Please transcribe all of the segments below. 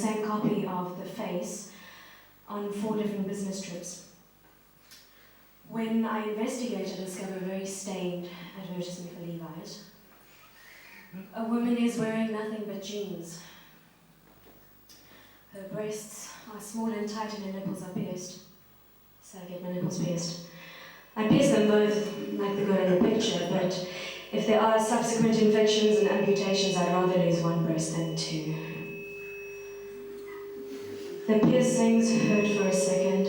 same copy of The Face on 4 different business trips. When I investigate, I discover a very stained advertisement for Levi's. A woman is wearing nothing but jeans. Her breasts are small and tight and her nipples are pierced. So I get my nipples pierced. I pierce them both like the girl in the picture, but if there are subsequent infections and amputations, I'd rather lose one breast than 2. The piercings hurt for a second.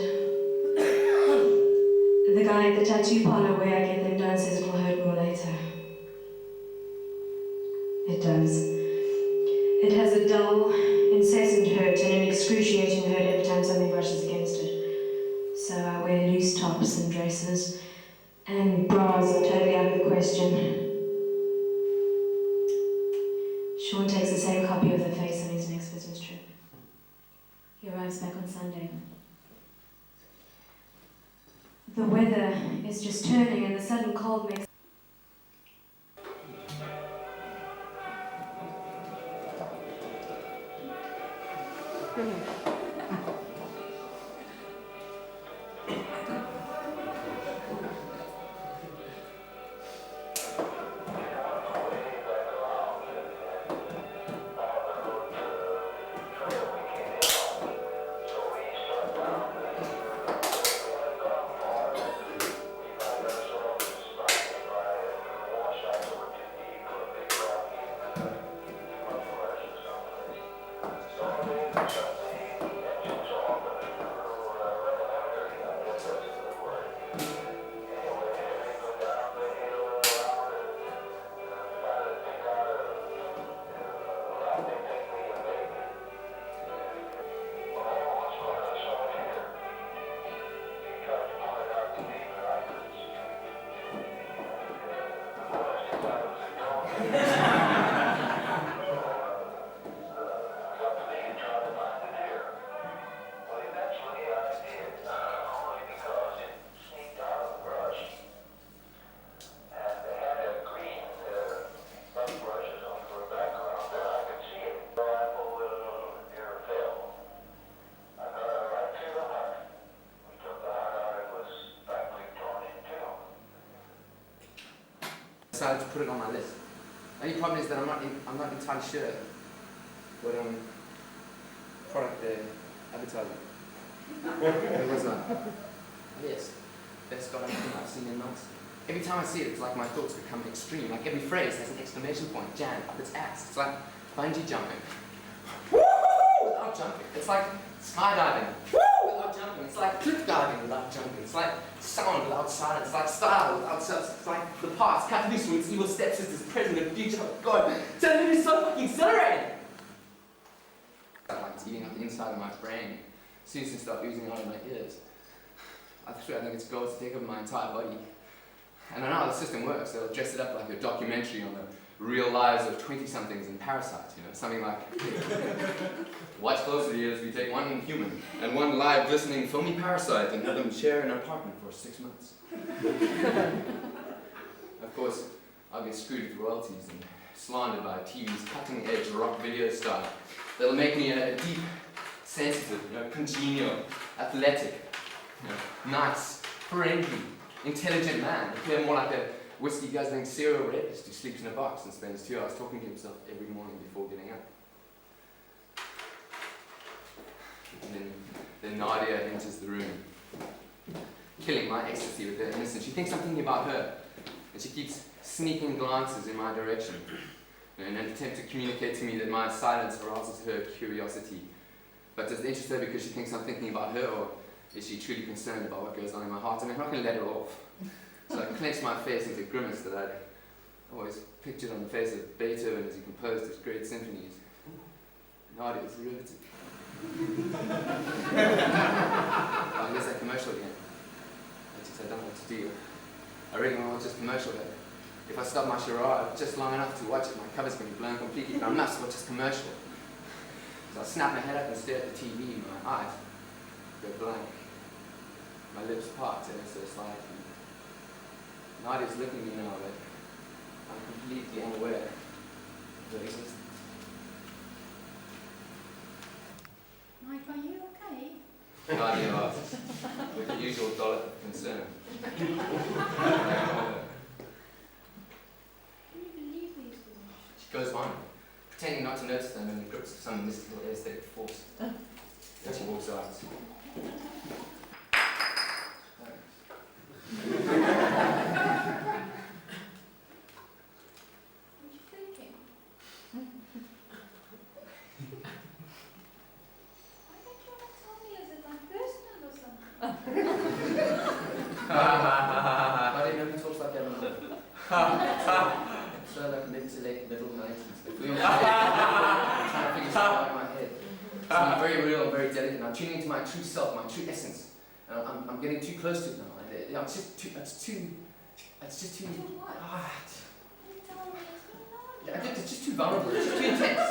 The guy at the tattoo parlor where I get them done says it will hurt more later. It does. It has a dull, incessant hurt and an excruciating hurt every time something brushes against it. So I wear loose tops and dresses, and bras are totally out of the question. Sean takes the same copy of The Face on his next business trip. He arrives back on Sunday. The weather is just turning and the sudden cold makes decided to put it on my list. The only problem is that I'm not entirely sure what product they're advertising. It was not. Yes, best goddamn thing I've seen in months. Every time I see it, it's like my thoughts become extreme. Like every phrase has an exclamation point jammed up its ass. It's like bungee jumping. Woo! Without jumping. It's like skydiving. Woo! Without jumping. It's like cliff diving without jumping. It's like sound without silence. It's like style without substance. It's like the past cut loose from its evil stepsisters, present and future. Oh God, it is so fucking exhilarating. Like it's eating up the inside of my brain. As soon as it starts oozing out of my ears. I think its goal is to take over my entire body. And I know how the system works. They'll dress it up like a documentary on the real lives of 20-somethings and parasites, you know, something like, watch closely as we take one human and one live, glistening, foamy parasite and have them share an apartment for 6 months. Of course, I'll get screwed with royalties and slandered by TV's cutting-edge rock video style. That'll make me a deep, sensitive, congenial, athletic, nice, friendly, intelligent man. I appear more like a whiskey-guzzling serial rapist who sleeps in a box and spends 2 hours talking to himself every morning before getting up. And then Nadia enters the room, killing my ecstasy with her innocence. She thinks I'm thinking about her, and she keeps sneaking glances in my direction in an attempt to communicate to me that my silence arouses her curiosity. But does it interest her because she thinks I'm thinking about her, or is she truly concerned about what goes on in my heart? And I'm not going to let her off. So I clench my face into a grimace that I'd always pictured on the face of Beethoven as he composed his great symphonies. Nadia was riveted. Oh, here's that commercial again. I don't know what to do. I really want to watch this commercial, but if I stop my charade just long enough to watch it, my cover's going to be blown completely, but I must watch this commercial. So I snap my head up and stare at the TV, my eyes go blank. My lips part ever so slightly. Nadia's looking at me now, but I'm completely unaware of her existence. Mike, are you okay? Heidi asks, with the usual dollop of concern. Can you believe these things? She goes on, pretending not to notice them in the grips of some mystical aesthetic force. Then she walks out. What are you thinking? Why don't you want to tell me? Is it like personal or something? I didn't know he talks like that. So like mid to late middle 90s. If we all I'm trying to figure something out in my head. So I'm very real and very delicate. And I'm tuning into my true self, my true essence. And I'm getting too close to it now. It's just too. Too what? You tell me it's too large. It's just too vulnerable. It's just too intense.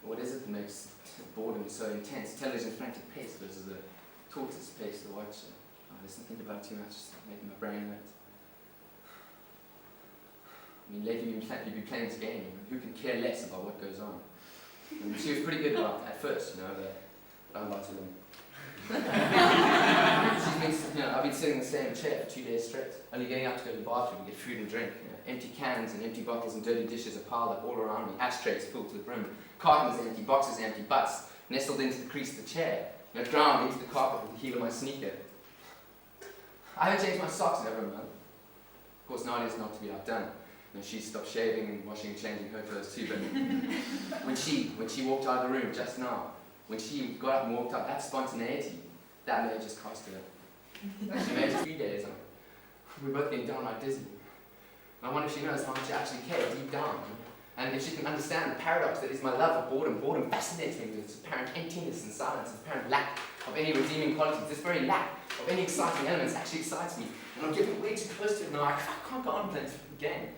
What is it that makes boredom so intense? Television's frantic pace versus a tortoise pace to watch. I listen, think about it too much, just making my brain hurt. I mean, lately you've been playing this game. Who can care less about what goes on? And she was pretty good about it at first, but I'm about to learn. I've been sitting in the same chair for 2 days straight, only getting up to go to the bathroom and get food and drink. Empty cans and empty bottles and dirty dishes are piled up all around me, ashtrays filled to the brim, cartons empty, boxes empty, butts nestled into the crease of the chair, drowned into the carpet with the heel of my sneaker. I haven't changed my socks in over a month. Of course, Nadia's not to be outdone. She stopped shaving and washing and changing her clothes too, but when she walked out of the room just now, when she got up and walked out, that spontaneity, that may just cost her. She made it 3 days. We're both getting downright dizzy. And I wonder if she knows how much I actually care deep down. And if she can understand the paradox that is my love of boredom. Boredom fascinates me with its apparent emptiness and silence, its apparent lack of any redeeming qualities. This very lack of any exciting elements actually excites me. And I'm getting way too close to it, and I'm like, I can't go on playing this game.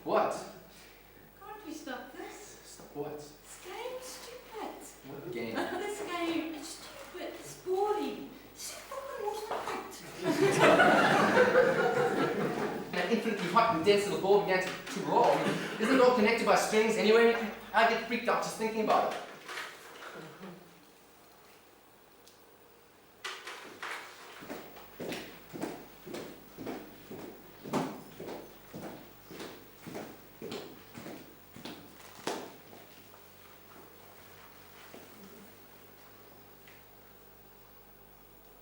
What? Can't we stop this? Stop what? This game's stupid. What game? This game is stupid. It's boring. It's fucking awesome. That infinitely hot and dense little ball began to roll. Isn't it all connected by strings anyway? I get freaked out just thinking about it.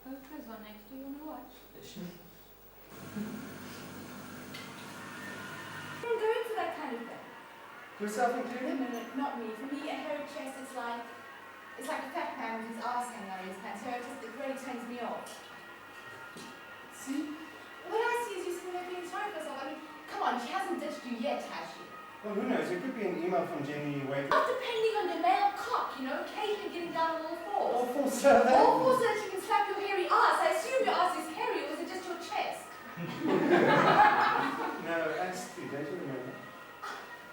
Oprah's on next. Do you want to watch? Is she? I'm going for that kind of thing. Yourself included? No, not me. For me, a hairy chest, it's like a fat man with his ass hanging out of his pants. It really turns me off. See? What I see is you sitting there feeling sorry for yourself. I mean, come on, she hasn't ditched you yet, has she? Well, who knows? It could be an email from Jenny Wake. Not depending on the male cock, occasionally getting down on all fours. All four, sir. All fours so that you can slap your hairy ass. I assume your ass is hairy, or is it just your chest? No, that's true. Don't you remember?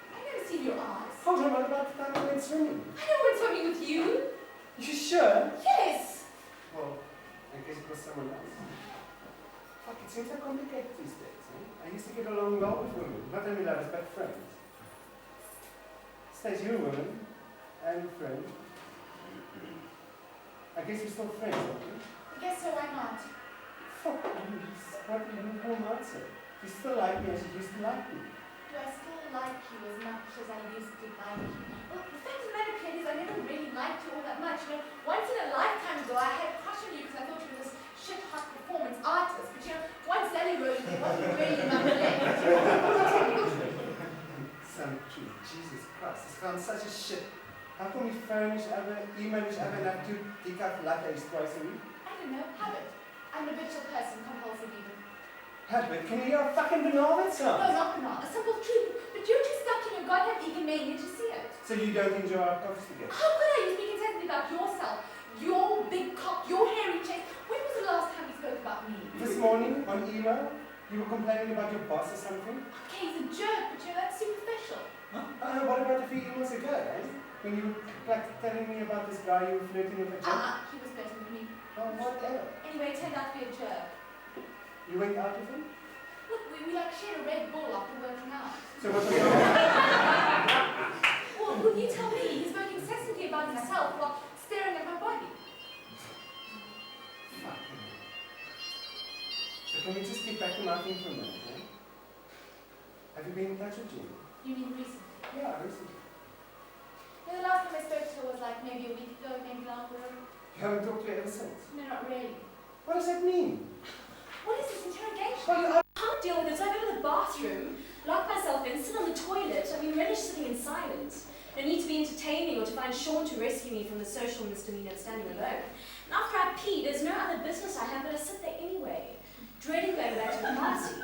I've never seen your ass. Hold on, what about the time we went swimming? I never went swimming with you. You sure? Yes. Well, I guess it was someone else. Fuck, it seems so complicated these days, eh? I used to get along well with women. Not only lovers, but friends. Stacy, you're a woman. I'm a friend. I guess we're still friends, aren't we? I guess so, why not? Fuck, what do you call answer? You still like me as you used to like me. Do I still like you as much as I used to like you? Well, the fact of the matter, Peet, is I never really liked you all that much. Once in a lifetime ago, I had a crush on you because I thought you were this shit hot performance artist. But once Sally wrote you, it wasn't really enough to Some truth. Jesus Christ, this found such a shit. How can we phone each other, email each other, and have two decaf lattes twice a week? I don't know, habit. I'm an habitual person, compulsive even. Habit? Can you hear how fucking banal that No, sounds? not banal, a simple truth. But you're too stuck in your goddamn egomania to see it. So you don't enjoy our coffees together? How could I? You speak intensely about yourself. Your big cock, your hairy chest. When was the last time you spoke about me? This morning on email, you were complaining about your boss or something. Okay, he's a jerk, but that's superficial. What about a few emails ago, eh? When you were like telling me about this guy you were flirting with at job? He was better than me. Oh, whatever. Anyway, it turned out to be a jerk. You went out with him? Look, we like shared a Red Bull after working out. So what was your... Well, you tell me. He spoke incessantly about himself while staring at my body. Fucking hell. So can we just get back to my thing for a minute, eh? Have you been in touch with Jean? You mean recently? Yeah, recently. The last time I spoke to her was like maybe a week ago, maybe longer. You haven't talked to her ever since? No, not really. What does that mean? What is this interrogation? Well, I can't deal with it, so I go to the bathroom, lock myself in, sit on the toilet. I mean, relish sitting in silence. No need to be entertaining or to find Sean to rescue me from the social misdemeanor of standing alone. And after I pee, there's no other business I have but to sit there anyway, dreading going back to the party.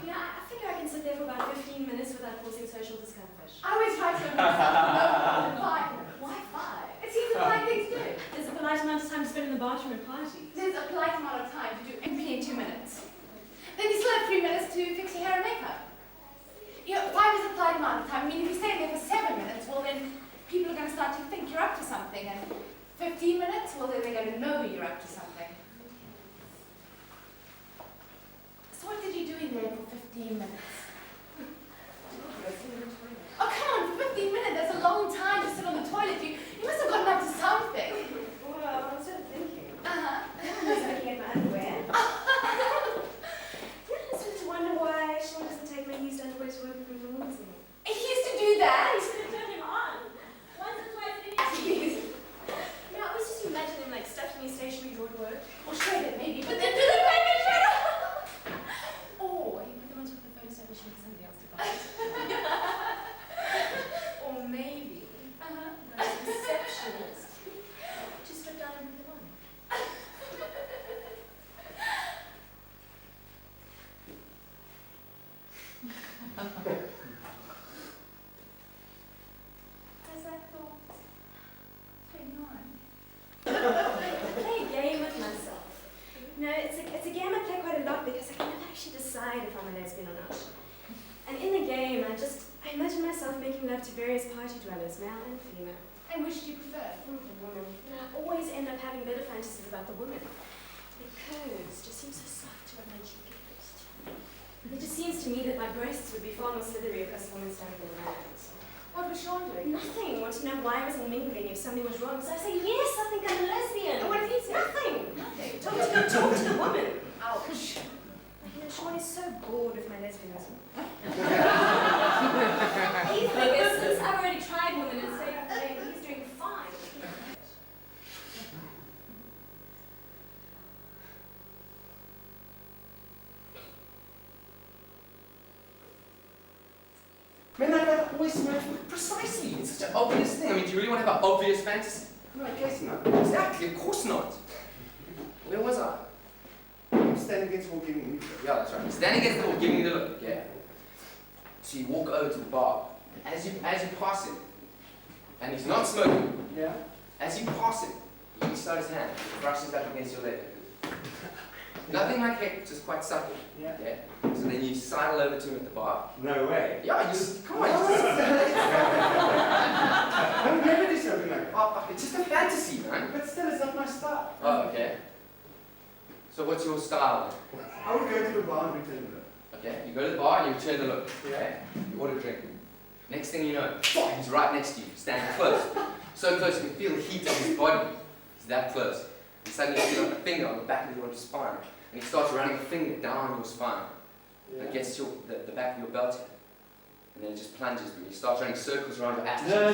You know, I figure I can sit there for about 15 minutes without causing social discomfort. I always try to Wi-Fi. Wi-Fi? It seems a polite thing to do. There's a polite amount of time to spend in the bathroom at parties. There's a polite amount of time to do everything in 2 minutes. Then you still have 3 minutes to fix your hair and makeup. You know, 5 is a polite amount of time. I mean, if you stay there for 7 minutes, well then people are going to start to think you're up to something. And 15 minutes, well then they're going to know you're up to something. So what did you do in there for 15 minutes? Oh, come on, for 15 minutes, that's a long time to sit on the toilet. You must have gotten up to something. Well, I was sort of thinking. Uh-huh. I was looking at my underwear. I started to wonder why Sean doesn't take my used underwear to work every morning. He used to do that. I should have turned him on. Once or twice a day. You know, I was just imagining like stuffed in his stationery drawer at work. Or shredded, maybe. But then do the paper shredder. Or you put them on top of the phone so machine for somebody else to buy it. Or maybe The receptionist. Just strip down and put them on. how's that thought? Turn on. I play a game with myself. No, it's a game I play quite a lot because I can never actually decide if I'm a lesbian or not. And in the game, I imagine myself making love to various party dwellers, male and female. And which do you prefer? The woman. And I always end up having better fantasies about the woman. The curves just seem so soft to my cheek at first. It just seems to me that my breasts would be far more slithery across a woman's stomach than mine. What was Sean doing? Nothing. Want to know why I wasn't mingling if something was wrong. So I say, yes, I think I'm a lesbian. And what did he say? Nothing. Nothing. Talk to the woman. Ouch. You know, Sean is so bored with my lesbianism. He figures since I've already tried women and stayed up late, he's doing fine. Man, I've always smirked precisely. It's such an obvious thing. I mean, do you really want to have an obvious fantasy? No, I guess not. Exactly, of course not. Where was I? I'm standing against the wall giving you. Yeah, that's right. Standing against the wall, giving me the look. Yeah. So you walk over to the bar. As you pass him, and he's not smoking. Yeah? As you pass him, you reach out his hand, brushes back against your leg. Nothing like it, just quite subtle. Yeah. Yeah. So then you sidle over to him at the bar. No way. Yeah, you just come on. I would never do something like that. Oh, it's just a fantasy, man. But still, it's not my style. Oh, okay. So what's your style? I would go to the bar and return the look. Okay, you go to the bar and you return the look. Yeah. Okay, you order a drink. Next thing you know, he's right next to you, standing close. So close you can feel the heat of his body. He's that close. And suddenly you feel like a finger on the back of your spine. And he starts running a finger down your spine. And it gets to the back of your belt here. And then it just plunges through. He starts running circles around your ass. No.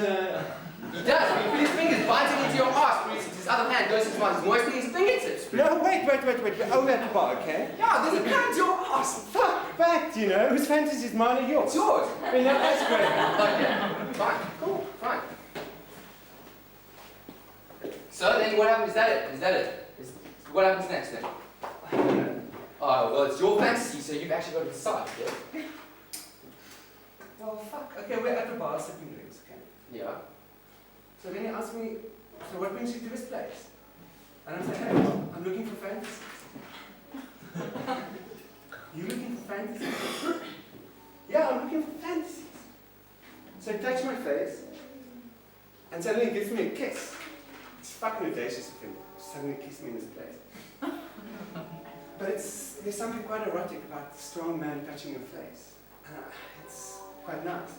He does. You feel his fingers biting into your ass. But his other hand goes into his mouth. He's moistening his fingertips. No, wait. We're over at the bar, okay? Yeah, there's a hand to your ass. Fuck that, you know. Whose fantasy is mine or yours? It's yours. I mean, that's great. Okay, fine, cool, fine. So then what happens? Is that it? What happens next then? Oh, well, it's your fantasy, so you've actually got to decide, yeah? Well, fuck. Okay, we're at the bar sipping drinks, okay? Yeah. So then he asked me, so what brings you to this place? And I'm like, hey, I'm looking for fantasies. You looking for fantasies? Yeah, I'm looking for fantasies. So he touched my face, and suddenly he gives me a kiss. It's fucking audacious of him to suddenly kiss me in this place. But there's something quite erotic about a strong man touching your face. It's quite nice.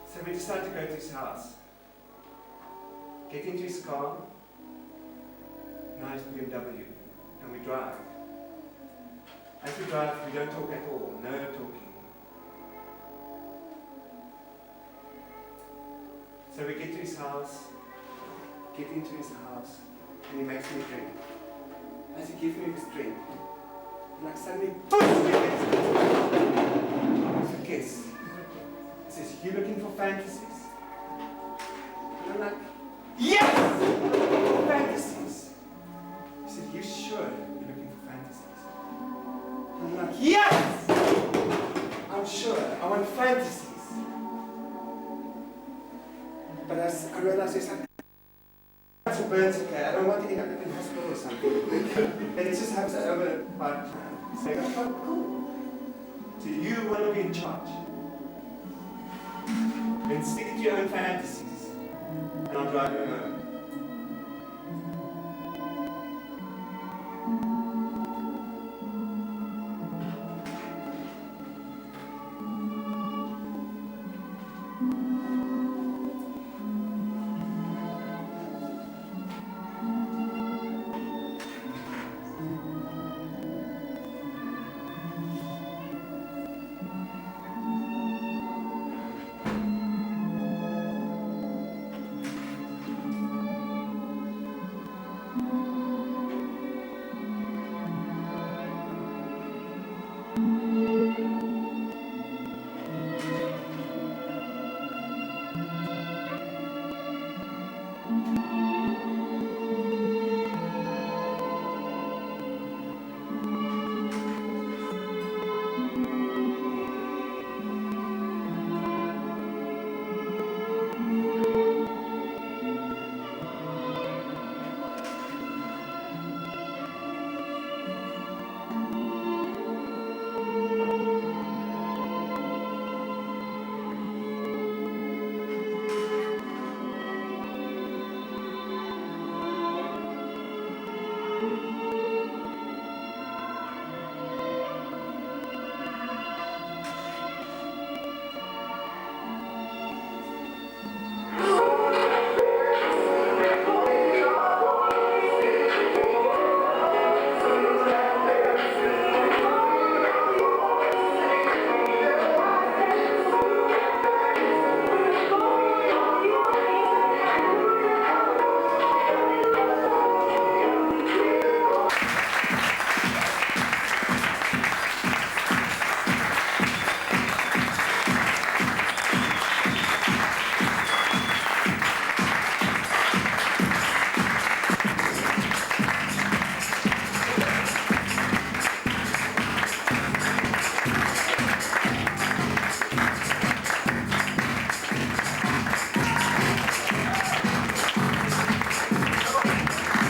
So we decided to go to his house, get into his car, nice BMW, and we drive. As we drive, we don't talk at all, no talking. So we get to his house, get into his house, and he makes me drink. As he gives me this drink, like suddenly, boom, it's a kiss. He says, you looking for fantasies? And I'm like, yes! For fantasies. He said, you sure you're looking for fantasies? And I'm like, yes! I'm sure, I want fantasies. But as I realized, it's like, that's a burns, okay, I don't want to end up in hospital or something. And it just happens over my plan. So that's quite cool. So you want to be in charge. Then stick to your own fantasies, and I'll drive you home.